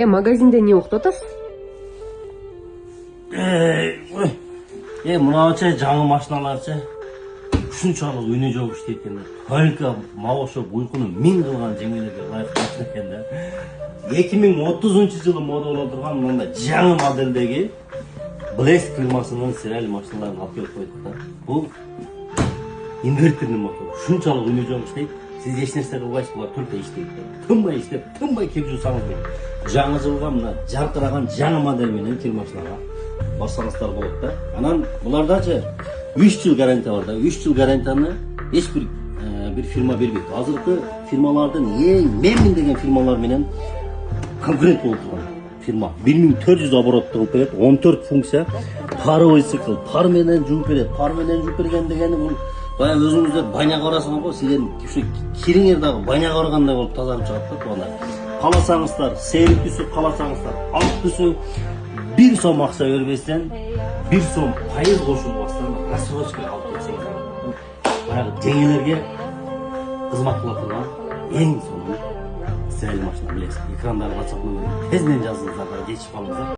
Магазинде не окутуп атасыз? Мынабыча жаңы машиналарчы ушунчалык үнү жок иштейт экен да. Только мабошоп уйкуну миң кылган жеңелерге ылайык машина экен да. 2030-жылы мода боло турган мындай жаңы моделдеги Блеск фирмасынын стиральный машиналарын алып келип койдук да. Бул инверторный мотор. Ушунчалык үнү жок иштейт. Сиз эч нерсе кылбайсыз, булар только иштейт. Тынбай иштеп, тынбай кепчүү саңыз болот. Жаңы жылга мына жаркыраган жаңы модель менен кир машинага барсаңыздар болот да. Анан булардачы 3 жыл гарантия бар да. 3 жыл гарантияны эч бир фирма бербейт. Азыркы фирмалардын менмин деген фирмалар менен конкурент болуп турган фирма. 1400 оборот кылып берет, 14 функция, паровой цикл, пар менен жууп берет. Пар менен жууп берген дегени бул баягы өзүңүздөр баняга барасыңар го, сиздердин кириңер дагы баняга баргандай болуп тазарып чыгат да туганда. Каласаңыздар, сейрик түсүп каласаңыздар, алып түсүп 1 сом акча бербестен 1 сом пайыз кошулбастан рассрочка алып кетсеңиз, баягы жеңелерге кызмат кыла турган эң сонун стиральный машина билесиз. Экрандары WhatsApp номери тезден жазыңыздар, жетишип калыңыздар.